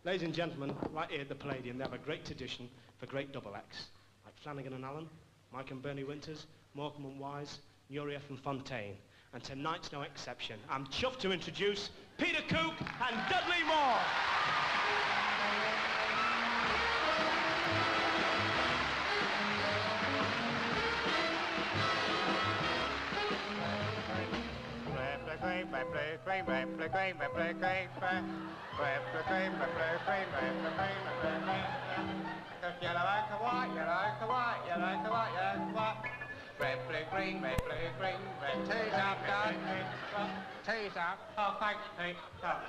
Ladies and gentlemen, right here at the Palladium, they have a great tradition for great double acts, like Flanagan and Allen, Mike and Bernie Winters, Morecambe and Wise, Nuria and Fontaine. And tonight's no exception. I'm chuffed to introduce Peter Cook and Dudley Moore. Red, blue, green, red, blue, green, red. Tea's up, Dad. Tea's up. Oh, thanks, Pete. Oh.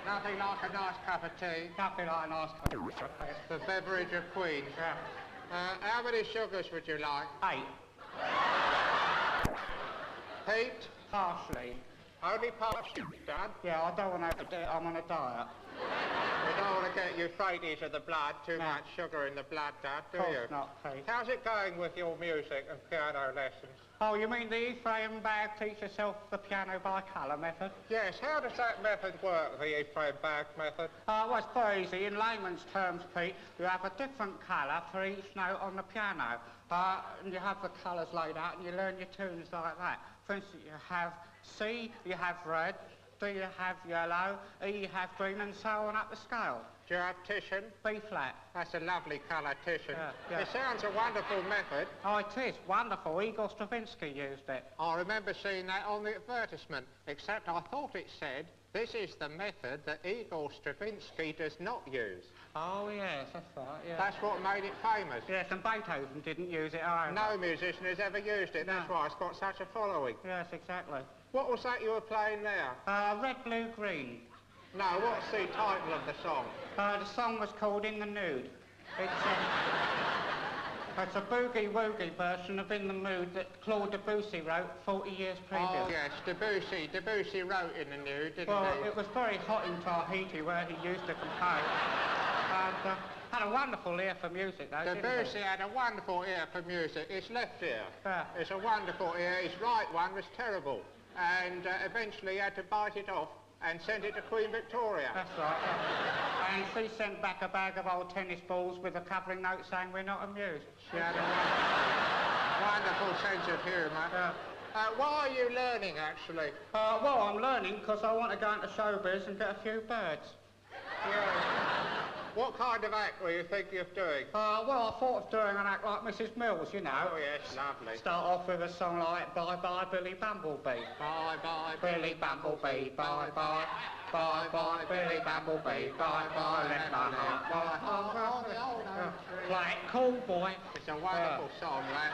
Nothing like a nice cup of tea. Nothing like a nice cup of tea. It's the beverage of queens. Yeah. How many sugars would you like? 8. Pete? Partially. Only partially, Dad? Yeah, I don't want to do it. I'm on a diet. We don't want to get euphrates of the blood, too much sugar in the blood, Dad, do you? Of course not, Pete. How's it going with your music and piano lessons? Oh, you mean the Ephraim Bag teach yourself the piano by colour method? Yes, how does that method work, the Ephraim Bag method? Well, it's very easy. In layman's terms, Pete, you have a different colour for each note on the piano. And you have the colours laid out and you learn your tunes like that. For instance, you have C, you have red, D you have yellow, E you have green, and so on up the scale. Do you have Titian? B flat. That's a lovely colour, Titian. Yeah. It sounds a wonderful method. Oh, it is wonderful. Igor Stravinsky used it. I remember seeing that on the advertisement, except I thought it said, this is the method that Igor Stravinsky does not use. Oh, yes, that's right, yeah. That's what made it famous. Yes, and Beethoven didn't use it either. No musician has ever used it. No. That's why it's got such a following. Yes, exactly. What was that you were playing there? Red, Blue, Green. No, what's the title of the song? The song was called In the Nude. It's a boogie-woogie version of In the Mood that Claude Debussy wrote 40 years previous. Oh, yes, Debussy wrote In the Nude, didn't he? Well, it was very hot in Tahiti where he used to compose. And had a wonderful ear for music, though, Debussy had a wonderful ear for music. His left ear. Yeah. It's a wonderful ear. His right one was terrible. And eventually he had to bite it off and send it to Queen Victoria. That's right. Yeah. And she sent back a bag of old tennis balls with a covering note saying we're not amused. She had a wonderful sense of humour. Yeah. Why are you learning, actually? Well, I'm learning because I want to go into showbiz and get a few birds. Yeah. What kind of act were you thinking of doing? Well, I thought of doing an act like Mrs. Mills, you know. Oh, yes, lovely. Start off with a song like Bye-Bye Billy Bumblebee. Bye-bye Billy Bumblebee, bye-bye. Bye-bye Billy Bumblebee, bye-bye, let my heart fly. Like Cool Boy. It's a wonderful song, that.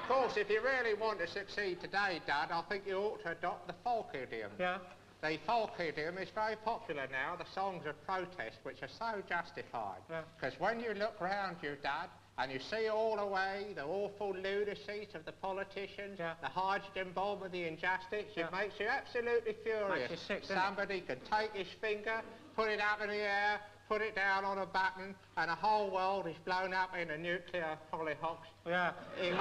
Of course, if you really want to succeed today, Dad, I think you ought to adopt the folk idiom. Yeah. The folk idiom is very popular now, the songs of protest, which are so justified. Because when you look round you, Dad, and you see all away the awful lunacies of the politicians, the hydrogen bomb of the injustice, it makes you absolutely furious. Makes you sick, somebody can take his finger, put it up in the air, put it down on a button, and the whole world is blown up in a nuclear hollyhocks. Yeah, it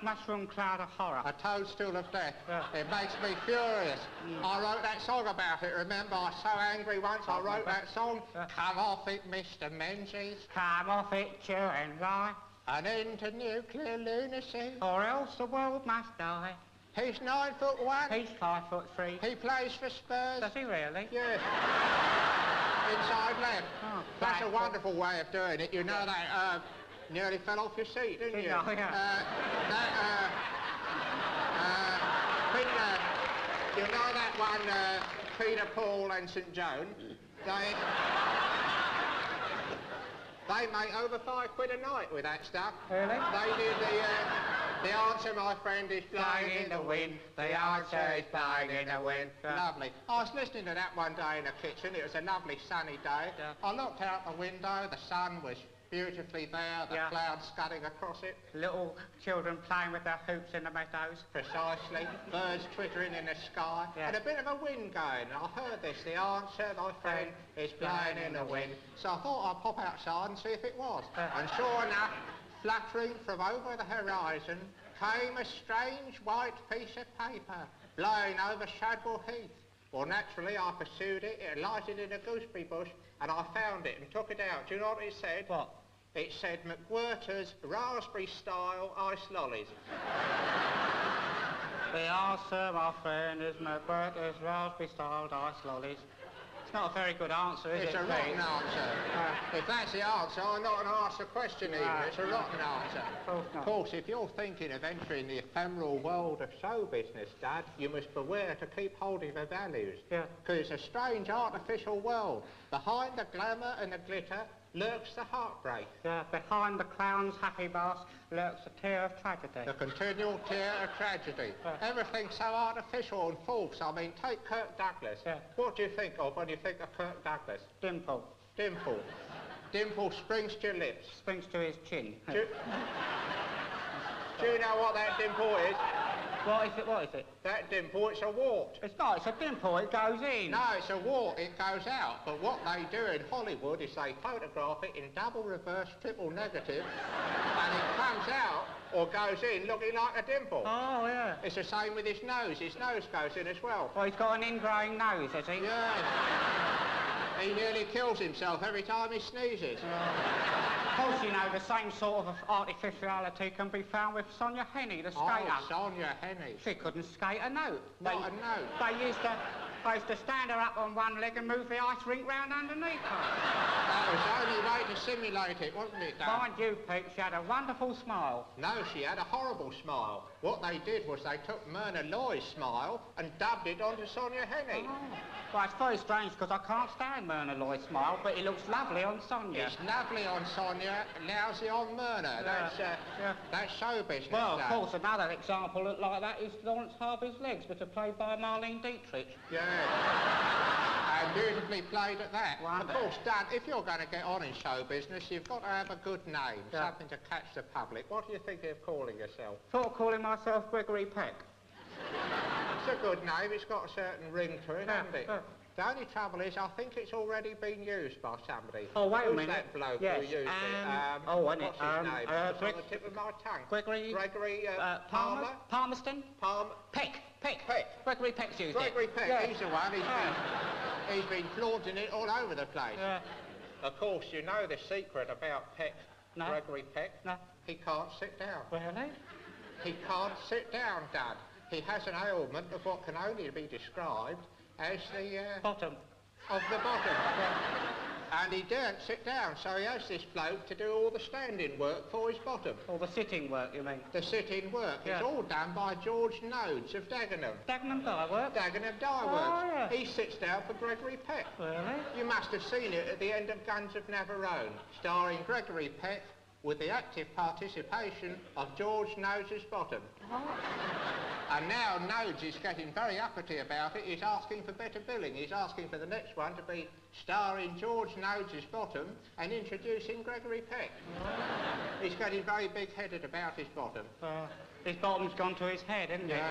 mushroom cloud of horror. A toadstool of death. Yeah. It makes me furious. I wrote that song about it, remember? I was so angry once I wrote that song. Come off it, Mr. Menzies. Come off it, children, lie. An end to nuclear lunacy. Or else the world must die. He's 9'1". He's 5'3". He plays for Spurs. Does he really? Yes. Inside left. Oh, that's a wonderful way of doing it. You know that, nearly fell off your seat, didn't you? Oh, yeah. Peter, you know that one, Peter, Paul and St Joan? They make over £5 a night with that stuff. Really? They did the answer, my friend, is flying in the wind. The answer is flying in the wind. Lovely. I was listening to that one day in the kitchen. It was a lovely sunny day. Yeah. I looked out the window. The sun was beautifully there, the clouds scudding across it. Little children playing with their hoops in the meadows. Precisely. Birds twittering in the sky. Yeah. And a bit of a wind going. I heard this. The answer, my friend, is blowing in the wind. So I thought I'd pop outside and see if it was. And sure enough, fluttering from over the horizon came a strange white piece of paper blowing over Shadwell Heath. Well, naturally, I pursued it. It alighted in a gooseberry bush, and I found it and took it out. Do you know what it said? What? It said McWhirter's raspberry-style ice lollies. The answer, my friend, is McWhirter's raspberry-style ice lollies. It's not a very good answer, is it? It's a rotten answer. If that's the answer, I'm not going to ask the question even. It's a rotten answer. Of course, if you're thinking of entering the ephemeral world of show business, Dad, you must beware to keep hold of the values. Yeah. Because it's a strange artificial world. Behind the glamour and the glitter lurks the heartbreak. Yeah, behind the clown's happy mask lurks a tear of tragedy. The continual tear of tragedy. Everything's so artificial and false. I mean, take Kirk Douglas. Yeah. What do you think of when you think of Kirk Douglas? Dimple. Dimple. Dimple springs to your lips. Springs to his chin. Do you know what that dimple is? What is it? What is it? That dimple, it's a wart. It's not, it's a dimple, it goes in. No, it's a wart, it goes out. But what they do in Hollywood is they photograph it in double reverse, triple negative, and it comes out, or goes in, looking like a dimple. Oh, yeah. It's the same with his nose. His nose goes in as well. Well, he's got an ingrowing nose, has he? Yeah. He nearly kills himself every time he sneezes. Of course, you know, the same sort of artificiality can be found with Sonia Henney, the skater. Oh, Sonia Henney. She couldn't skate a note. Not a note. They used to stand her up on one leg and move the ice rink round underneath her. That was the only way to simulate it, wasn't it, Dad? Mind you, Pete, she had a wonderful smile. No, she had a horrible smile. What they did was they took Myrna Loy's smile and dubbed it onto Sonia Henney. Oh. Well, it's very strange because I can't stand Myrna Loy's smile, but it looks lovely on Sonia. It's lovely on Sonia, lousy on Myrna. That's show business. Well, of course, another example like that is Lawrence Harvey's legs, which are played by Marlene Dietrich. Yeah. And beautifully played at that. Wonderful. Of course, Dad, if you're going to get on in show business, you've got to have a good name, something to catch the public. What do you think of calling yourself? Thought of calling myself Gregory Peck. It's a good name. It's got a certain ring to it, hasn't it? The only trouble is, I think it's already been used by somebody. Oh, wait a minute. Who's that bloke yes, who used it? what's his name? It's on the tip of my tongue. Gregory Palmer? Palmerston? Peck. Gregory Peck's used Gregory it. Peck, yeah. he's the one. He's been flaunting it all over the place. Yeah. Of course, you know the secret about Peck, No. Gregory Peck? No. He can't sit down. Really? He can't sit down, Dad. He has an ailment of what can only be described as the... Bottom. Of the bottom. And he daren't sit down, so he has this bloke to do all the standing work for his bottom. All the sitting work, you mean? The sitting work. Yeah. It's all done by George Nodes of Dagenham. Dagenham Dye Work? Dagenham Dye Works. Oh, yeah. He sits down for Gregory Peck. Really? You must have seen it at the end of Guns of Navarone, starring Gregory Peck with the active participation of George Nodes' bottom. Oh. And now Nodes is getting very uppity about it. He's asking for better billing. He's asking for the next one to be starring George Nodes' bottom and introducing Gregory Peck. Oh. He's getting very big-headed about his bottom. His bottom's gone to his head, hasn't it?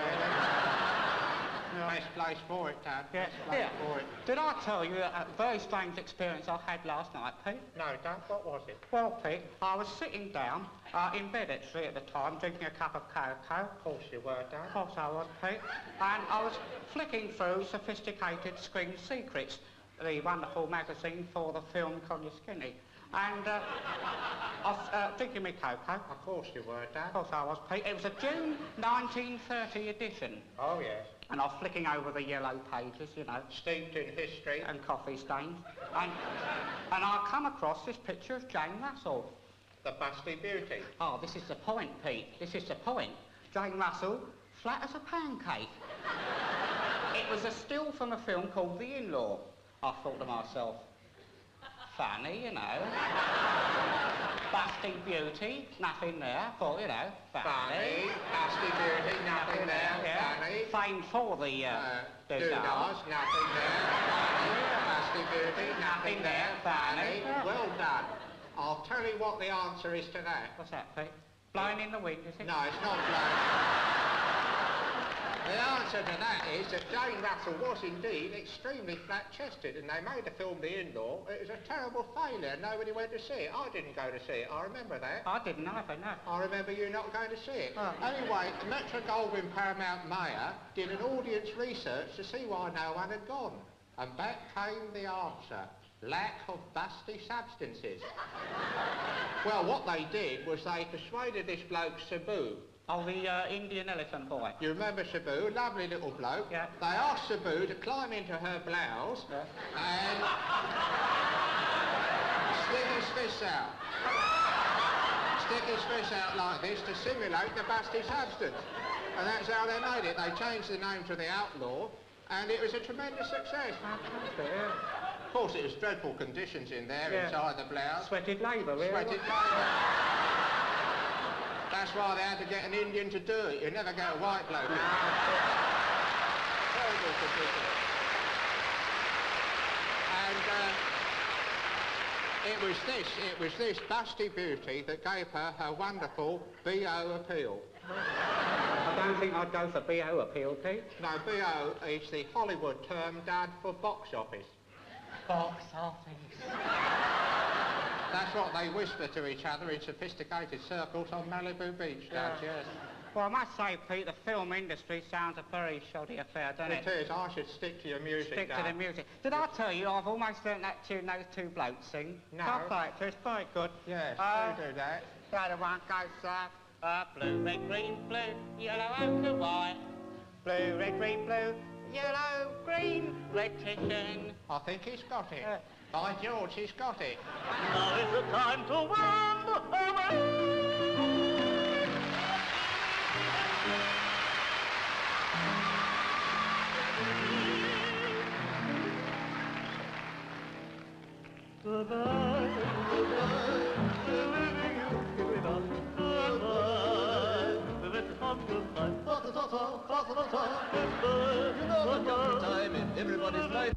Best place for it, Dad. Yeah. Best place for it. Did I tell you a very strange experience I had last night, Pete? No, Dad. What was it? Well, Pete, I was sitting down in bed actually at the time, drinking a cup of cocoa. Of course you were, Dad. Of course I was, Pete. And I was flicking through Sophisticated Screen Secrets, the wonderful magazine for the film Connie Skinny. And I was drinking my cocoa. Of course you were, Dad. Of course I was, Pete. It was a June 1930 edition. Oh, yes. And I was flicking over the yellow pages, you know. Steeped in history. And coffee stains. And I come across this picture of Jane Russell. The Busty Beauty. Oh, this is the point, Pete. This is the point. Jane Russell, flat as a pancake. It was a still from a film called The In-Law. I thought to myself, funny, you know. Busty Beauty, nothing there. Thought, you know, funny. Busty Beauty, nothing there. Yeah. Funny. Famed for the doodahs, nothing there. Funny. Busty Beauty, nothing there. Funny. Well done. I'll tell you what the answer is to that. What's that, Pete? Blowing in the wind, is it? No, it's not blowing. The answer to that is that Jane Russell was indeed extremely flat-chested, and they made the film The In-Law. It was a terrible failure. Nobody went to see it. I didn't go to see it. I remember that. I didn't either, no. I remember you not going to see it. Oh. Anyway, Metro-Goldwyn-Paramount Mayer did an audience research to see why no one had gone. And back came the answer. Lack of Busty Substances. Well, what they did was they persuaded this bloke, Sabu. Oh, the Indian elephant boy. You remember Sabu? Lovely little bloke. Yeah. They asked Sabu to climb into her blouse and stick his fists out. Stick his fists out like this to simulate the Busty Substance. And that's how they made it. They changed the name to The Outlaw, and it was a tremendous success. Of course, it was dreadful conditions in there inside the blouse. Sweated labour, really. Sweated labour. That's why they had to get an Indian to do it. You never get a white bloke. Terrible conditions. And it was this Busty beauty that gave her wonderful B.O. appeal. I don't think I'd go for B.O. appeal, Pete. No, B.O. is the Hollywood term done for box office. Box office. That's what they whisper to each other in sophisticated circles on Malibu Beach, yes. Well, I must say, Pete, the film industry sounds a very shoddy affair, doesn't it? It is. I should stick to your music, Stick to the music. Did I tell you I've almost learnt that tune those two blokes sing? No. I'll play it, it's very good. Yes, do that. The other one goes, blue, red, green, blue, yellow, ochre, white. Blue, red, green, blue, yellow, green, red chicken. I think he's got it. By George, he's got it. Now is the time to wander away. Goodbye, goodbye, living you giving up. Goodbye, it's a time, goodbye, goodbye. You know the time in everybody's life.